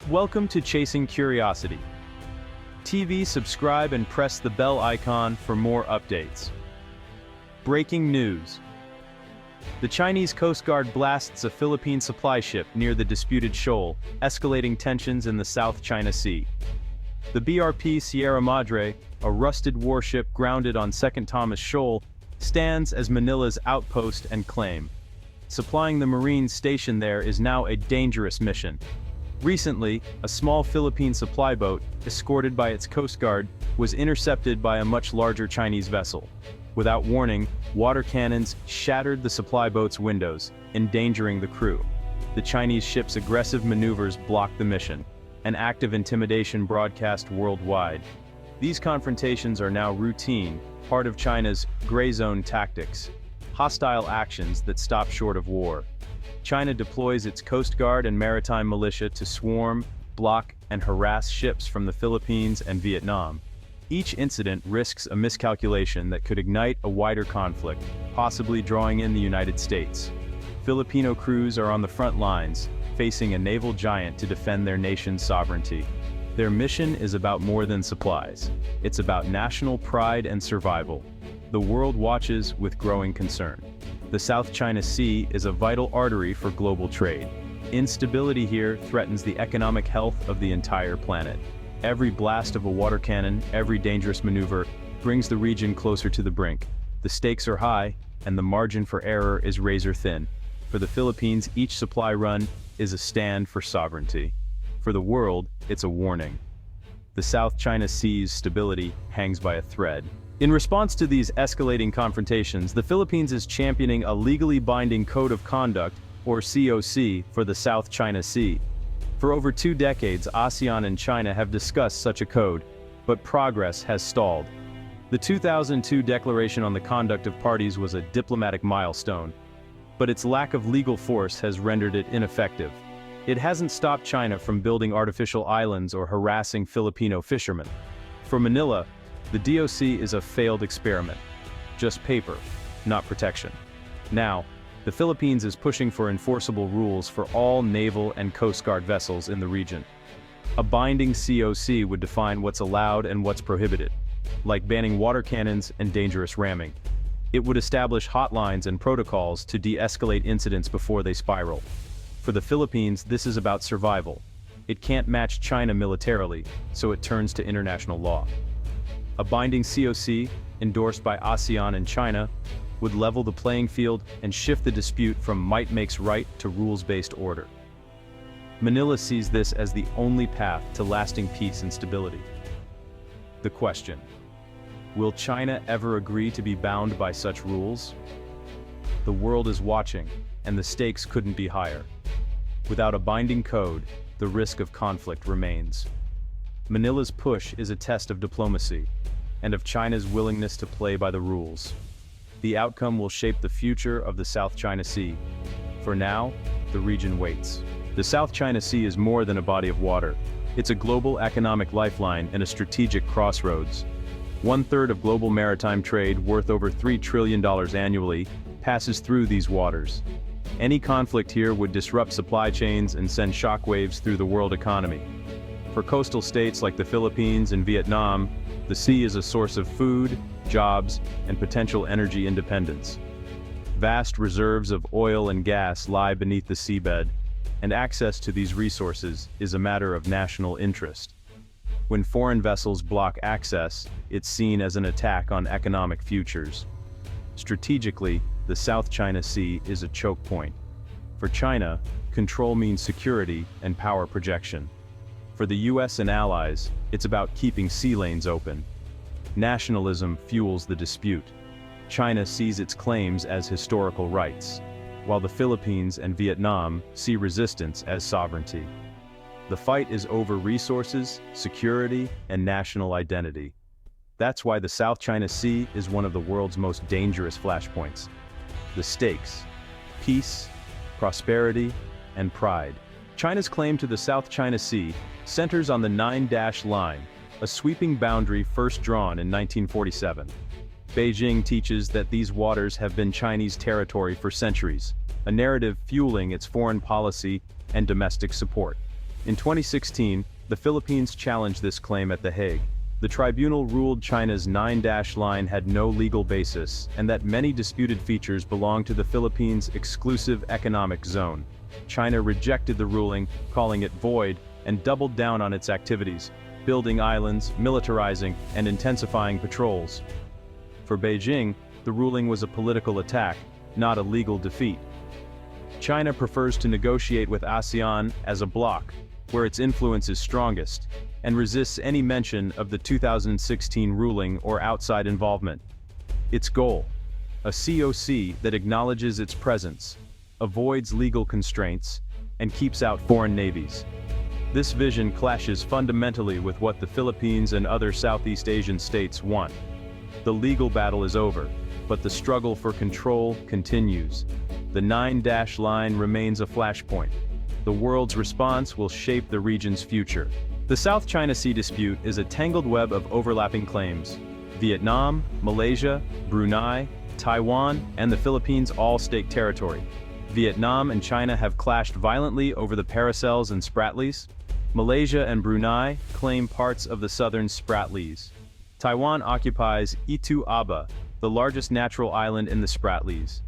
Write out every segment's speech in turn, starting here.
Welcome to Chasing Curiosity TV. Subscribe and press the bell icon for more updates. Breaking news. The Chinese Coast Guard blasts a Philippine supply ship near the disputed shoal, escalating tensions in the South China Sea. The BRP Sierra Madre, a rusted warship grounded on Second Thomas Shoal, stands as Manila's outpost and claim. Supplying the Marines stationed there is now a dangerous mission. Recently, a small Philippine supply boat, escorted by its Coast Guard, was intercepted by a much larger Chinese vessel. Without warning, water cannons shattered the supply boat's windows, endangering the crew. The Chinese ship's aggressive maneuvers blocked the mission, an act of intimidation broadcast worldwide. These confrontations are now routine, part of China's gray zone tactics, hostile actions that stop short of war. China deploys its Coast Guard and maritime militia to swarm, block, and harass ships from the Philippines and Vietnam. Each incident risks a miscalculation that could ignite a wider conflict, possibly drawing in the United States. Filipino crews are on the front lines, facing a naval giant to defend their nation's sovereignty. Their mission is about more than supplies. It's about national pride and survival. The world watches with growing concern. The South China Sea is a vital artery for global trade. Instability here threatens the economic health of the entire planet. Every blast of a water cannon, every dangerous maneuver, brings the region closer to the brink. The stakes are high, and the margin for error is razor thin. For the Philippines, each supply run is a stand for sovereignty. For the world, it's a warning. The South China Sea's stability hangs by a thread. In response to these escalating confrontations, the Philippines is championing a legally binding Code of Conduct, or COC, for the South China Sea. For over 2 decades, ASEAN and China have discussed such a code, but progress has stalled. The 2002 Declaration on the Conduct of Parties was a diplomatic milestone, but its lack of legal force has rendered it ineffective. It hasn't stopped China from building artificial islands or harassing Filipino fishermen. For Manila, the DOC is a failed experiment. Just paper, not protection. Now, the Philippines is pushing for enforceable rules for all naval and Coast Guard vessels in the region. A binding COC would define what's allowed and what's prohibited, like banning water cannons and dangerous ramming. It would establish hotlines and protocols to de-escalate incidents before they spiral. For the Philippines, this is about survival. It can't match China militarily, so it turns to international law. A binding COC, endorsed by ASEAN and China, would level the playing field and shift the dispute from might makes right to rules-based order. Manila sees this as the only path to lasting peace and stability. The question: will China ever agree to be bound by such rules? The world is watching, and the stakes couldn't be higher. Without a binding code, the risk of conflict remains. Manila's push is a test of diplomacy, and of China's willingness to play by the rules. The outcome will shape the future of the South China Sea. For now, the region waits. The South China Sea is more than a body of water. It's a global economic lifeline and a strategic crossroads. 1/3 of global maritime trade, worth over $3 trillion annually, passes through these waters. Any conflict here would disrupt supply chains and send shockwaves through the world economy. For coastal states like the Philippines and Vietnam, the sea is a source of food, jobs, and potential energy independence. Vast reserves of oil and gas lie beneath the seabed, and access to these resources is a matter of national interest. When foreign vessels block access, it's seen as an attack on economic futures. Strategically, the South China Sea is a choke point. For China, control means security and power projection. For the US and allies, it's about keeping sea lanes open. Nationalism fuels the dispute. China sees its claims as historical rights, while the Philippines and Vietnam see resistance as sovereignty. The fight is over resources, security, and national identity. That's why the South China Sea is one of the world's most dangerous flashpoints. The stakes: peace, prosperity, and pride. China's claim to the South China Sea centers on the 9-dash line, a sweeping boundary first drawn in 1947. Beijing teaches that these waters have been Chinese territory for centuries, a narrative fueling its foreign policy and domestic support. In 2016, the Philippines challenged this claim at The Hague. The tribunal ruled China's 9-line had no legal basis, and that many disputed features belonged to the Philippines' exclusive economic zone. China rejected the ruling, calling it void, and doubled down on its activities, building islands, militarizing, and intensifying patrols. For Beijing, the ruling was a political attack, not a legal defeat. China prefers to negotiate with ASEAN as a bloc, where its influence is strongest, and resists any mention of the 2016 ruling or outside involvement. Its goal: a COC that acknowledges its presence, avoids legal constraints, and keeps out foreign navies. This vision clashes fundamentally with what the Philippines and other Southeast Asian states want. The legal battle is over, but the struggle for control continues. The 9-line remains a flashpoint. The world's response will shape the region's future. The South China Sea dispute is a tangled web of overlapping claims. Vietnam, Malaysia, Brunei, Taiwan, and the Philippines all stake territory. Vietnam and China have clashed violently over the Paracels and Spratlys. Malaysia and Brunei claim parts of the southern Spratlys. Taiwan occupies Itu Aba, the largest natural island in the Spratlys.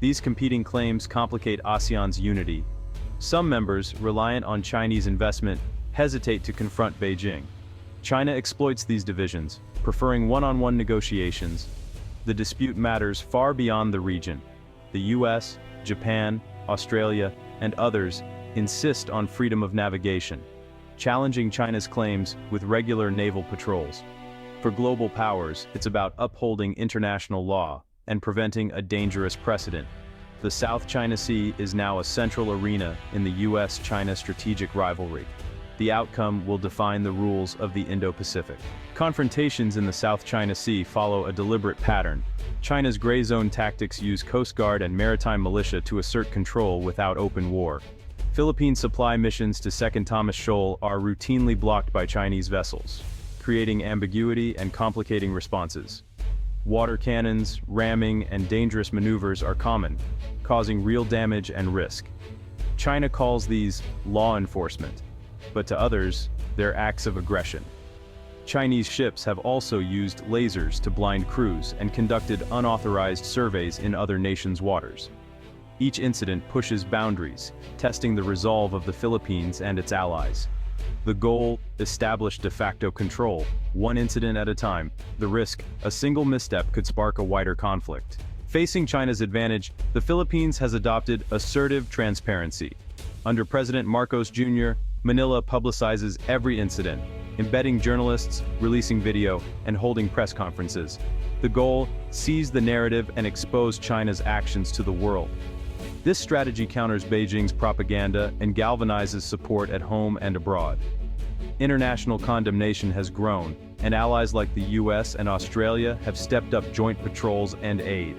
These competing claims complicate ASEAN's unity. Some members, reliant on Chinese investment, hesitate to confront Beijing. China exploits these divisions, preferring one-on-one negotiations. The dispute matters far beyond the region. The US, Japan, Australia, and others insist on freedom of navigation, challenging China's claims with regular naval patrols. For global powers, it's about upholding international law and preventing a dangerous precedent. The South China Sea is now a central arena in the US-China strategic rivalry. The outcome will define the rules of the Indo-Pacific. Confrontations in the South China Sea follow a deliberate pattern. China's gray zone tactics use Coast Guard and maritime militia to assert control without open war. Philippine supply missions to Second Thomas Shoal are routinely blocked by Chinese vessels, creating ambiguity and complicating responses. Water cannons, ramming, and dangerous maneuvers are common, causing real damage and risk. China calls these law enforcement, but to others, they're acts of aggression. Chinese ships have also used lasers to blind crews and conducted unauthorized surveys in other nations' waters. Each incident pushes boundaries, testing the resolve of the Philippines and its allies. The goal: establish de facto control, one incident at a time. The risk: a single misstep could spark a wider conflict. Facing China's advantage, the Philippines has adopted assertive transparency. Under President Marcos Jr., Manila publicizes every incident, embedding journalists, releasing video, and holding press conferences. The goal: seize the narrative and expose China's actions to the world. This strategy counters Beijing's propaganda and galvanizes support at home and abroad. International condemnation has grown, and allies like the US and Australia have stepped up joint patrols and aid.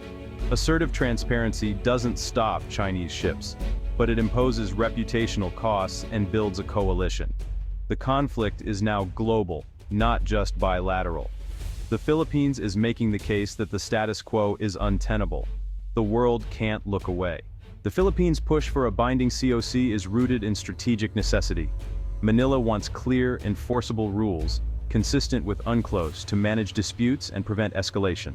Assertive transparency doesn't stop Chinese ships, but it imposes reputational costs and builds a coalition. The conflict is now global, not just bilateral. The Philippines is making the case that the status quo is untenable. The world can't look away. The Philippines' push for a binding COC is rooted in strategic necessity. Manila wants clear, enforceable rules, consistent with UNCLOS, to manage disputes and prevent escalation.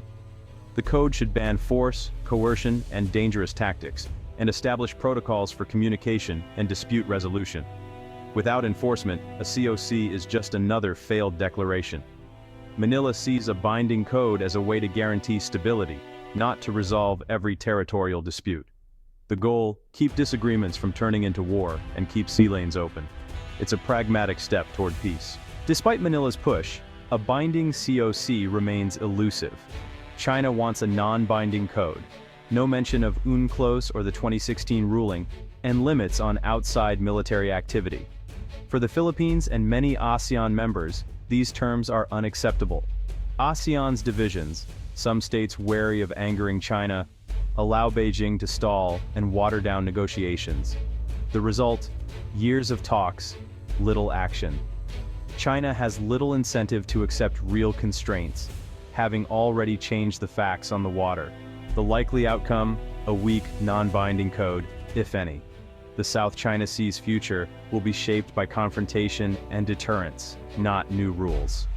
The code should ban force, coercion, and dangerous tactics, and establish protocols for communication and dispute resolution. Without enforcement, a COC is just another failed declaration. Manila sees a binding code as a way to guarantee stability, not to resolve every territorial dispute. The goal: keep disagreements from turning into war and keep sea lanes open. It's a pragmatic step toward peace. Despite Manila's push, a binding COC remains elusive. China wants a non-binding code, no mention of UNCLOS or the 2016 ruling, and limits on outside military activity. For the Philippines and many ASEAN members, these terms are unacceptable. ASEAN's divisions, some states wary of angering China, allow Beijing to stall and water down negotiations. The result: years of talks, little action. China has little incentive to accept real constraints, having already changed the facts on the water. The likely outcome: a weak, non-binding code, if any. The The South China Sea's future will be shaped by confrontation and deterrence, not new rules.